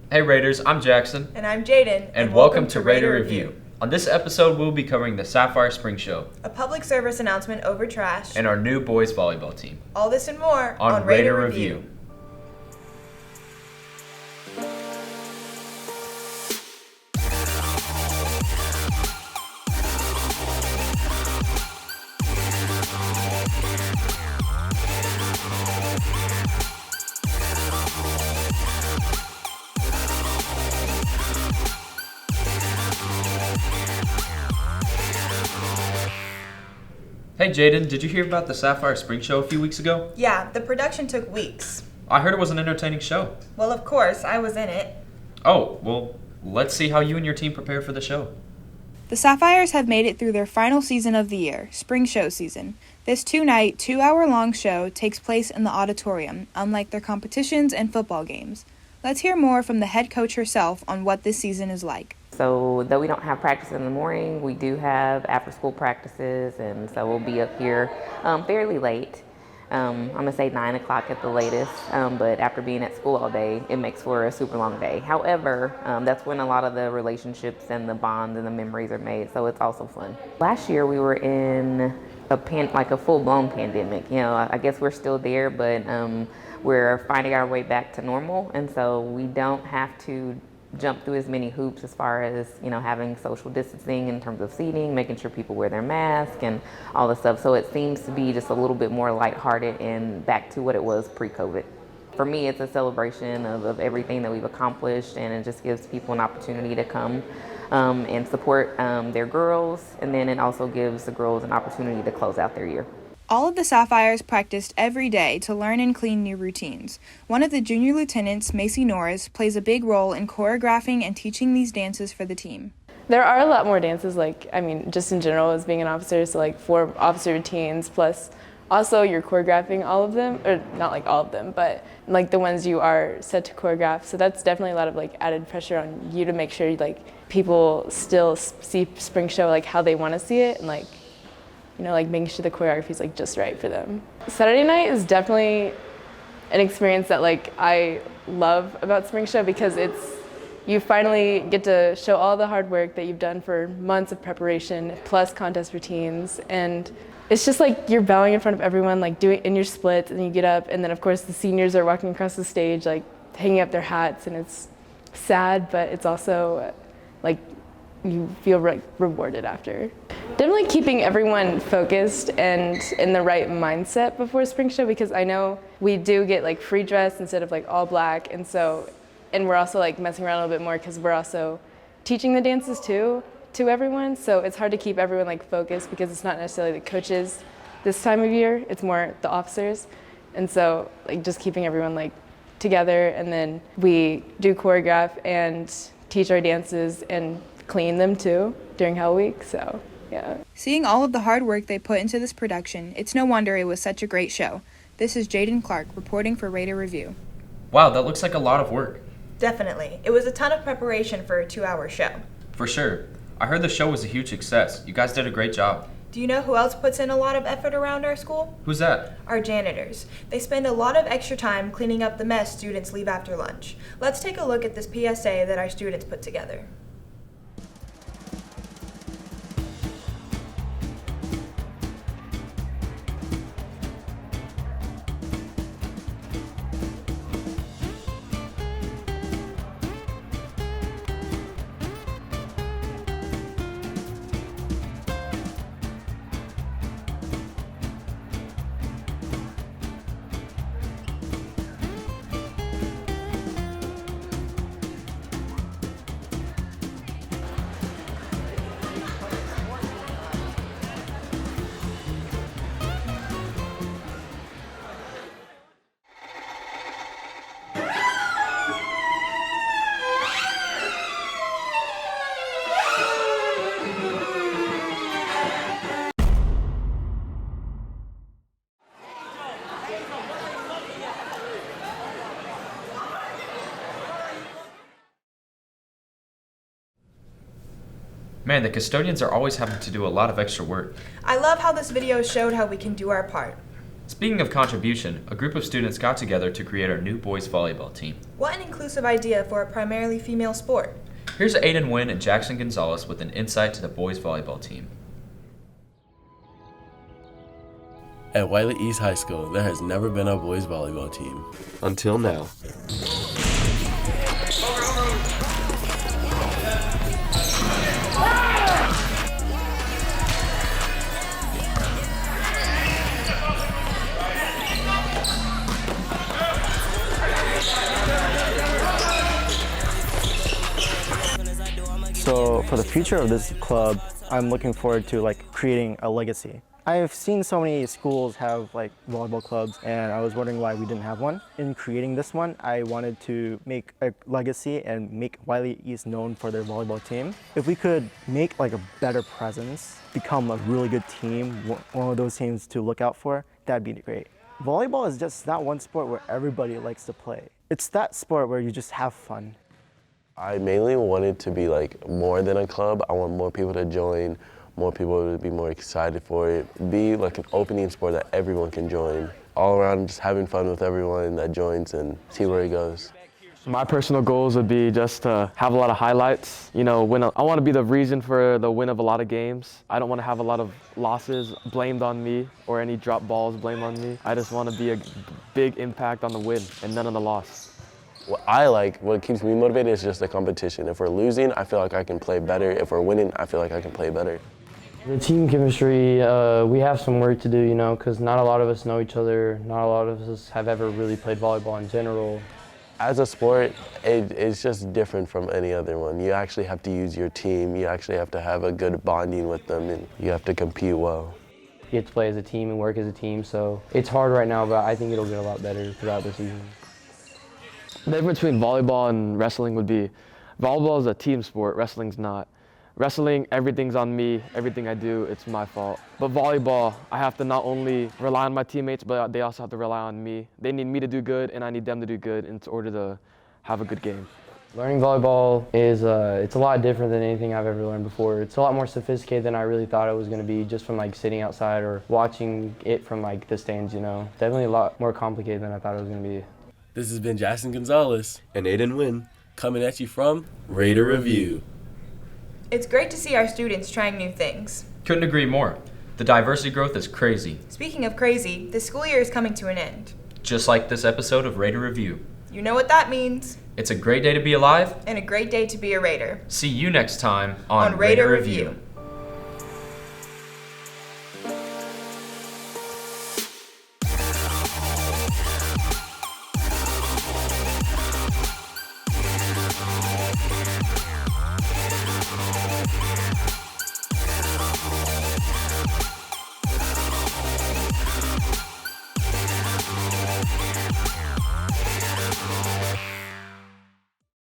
Hey Raiders, I'm Jackson. And I'm Jaden. And welcome to Raider Review. On this episode, we'll be covering the Sapphire Spring Show, a public service announcement over trash, and our new boys volleyball team. All this and more on Raider Review. Hey Jaden, did you hear about the Sapphire Spring Show a few weeks ago? Yeah, the production took weeks. I heard it was an entertaining show. Well, of course, I was in it. Oh, well, let's see how you and your team prepare for the show. The Sapphires have made it through their final season of the year, spring show season. This 2-night, 2-hour-long show takes place in the auditorium, unlike their competitions and football games. Let's hear more from the head coach herself on what this season is like. So though we don't have practice in the morning, we do have after-school practices, and so we'll be up here fairly late. I'm going to say 9 o'clock at the latest, but after being at school all day, it makes for a super long day. However, that's when a lot of the relationships and the bonds and the memories are made, so it's also fun. Last year we were in a full-blown pandemic. You know, I guess we're still there, but we're finding our way back to normal, and so we don't have to jump through as many hoops as far as, you know, having social distancing in terms of seating, making sure people wear their mask and all the stuff. So it seems to be just a little bit more lighthearted and back to what it was pre-COVID. For me, it's a celebration of everything that we've accomplished, and it just gives people an opportunity to come and support their girls, and then it also gives the girls an opportunity to close out their year. All of the Sapphires practiced every day to learn and clean new routines. One of the junior lieutenants, Macy Norris, plays a big role in choreographing and teaching these dances for the team. There are a lot more dances, just in general as being an officer, so 4 officer routines, plus also you're choreographing all of them, or not all of them, but the ones you are set to choreograph. So that's definitely a lot of added pressure on you to make sure people still see spring show how they want to see it, and making sure the choreography is just right for them. Saturday night is definitely an experience that I love about spring show, because you finally get to show all the hard work that you've done for months of preparation plus contest routines, and it's just you're bowing in front of everyone, doing in your splits, and then you get up, and then of course the seniors are walking across the stage hanging up their hats, and it's sad, but it's also you feel rewarded after. Definitely keeping everyone focused and in the right mindset before spring show, because I know we do get free dress instead of all black, and we're also messing around a little bit more because we're also teaching the dances too to everyone, so it's hard to keep everyone focused, because it's not necessarily the coaches this time of year, it's more the officers, and so just keeping everyone together, and then we do choreograph and teach our dances and clean them too during Hell Week, so yeah. Seeing all of the hard work they put into this production, it's no wonder it was such a great show. This is Jaden Clark reporting for Raider Review. Wow, that looks like a lot of work. Definitely. It was a ton of preparation for a 2-hour show. For sure. I heard the show was a huge success. You guys did a great job. Do you know who else puts in a lot of effort around our school? Who's that? Our janitors. They spend a lot of extra time cleaning up the mess students leave after lunch. Let's take a look at this PSA that our students put together. Man, the custodians are always having to do a lot of extra work. I love how this video showed how we can do our part. Speaking of contribution, a group of students got together to create our new boys volleyball team. What an inclusive idea for a primarily female sport. Here's Aiden Wynn and Jackson Gonzalez with an insight to the boys volleyball team. At Wiley East High School, there has never been a boys volleyball team. Until now. So for the future of this club, I'm looking forward to creating a legacy. I've seen so many schools have volleyball clubs, and I was wondering why we didn't have one. In creating this one, I wanted to make a legacy and make Wiley East known for their volleyball team. If we could make a better presence, become a really good team, one of those teams to look out for, that'd be great. Volleyball is just not one sport where everybody likes to play. It's that sport where you just have fun. I mainly wanted to be more than a club. I want more people to join, more people to be more excited for it, be an opening sport that everyone can join. All around just having fun with everyone that joins and see where it goes. My personal goals would be just to have a lot of highlights. I want to be the reason for the win of a lot of games. I don't want to have a lot of losses blamed on me or any drop balls blamed on me. I just want to be a big impact on the win and none on the loss. What keeps me motivated is just the competition. If we're losing, I feel like I can play better. If we're winning, I feel like I can play better. The team chemistry, we have some work to do, because not a lot of us know each other. Not a lot of us have ever really played volleyball in general. As a sport, it's just different from any other one. You actually have to use your team. You actually have to have a good bonding with them, and you have to compete well. You have to play as a team and work as a team, so it's hard right now, but I think it'll get a lot better throughout the season. The difference between volleyball and wrestling would be, volleyball is a team sport, wrestling's not. Wrestling, everything's on me, everything I do, it's my fault. But volleyball, I have to not only rely on my teammates, but they also have to rely on me. They need me to do good, and I need them to do good in order to have a good game. Learning volleyball is it's a lot different than anything I've ever learned before. It's a lot more sophisticated than I really thought it was going to be just from sitting outside or watching it from the stands, Definitely a lot more complicated than I thought it was going to be. This has been Jackson Gonzalez and Aiden Wynn coming at you from Raider Review. It's great to see our students trying new things. Couldn't agree more. The diversity growth is crazy. Speaking of crazy, this school year is coming to an end. Just like this episode of Raider Review. You know what that means. It's a great day to be alive. And a great day to be a Raider. See you next time on Raider Review.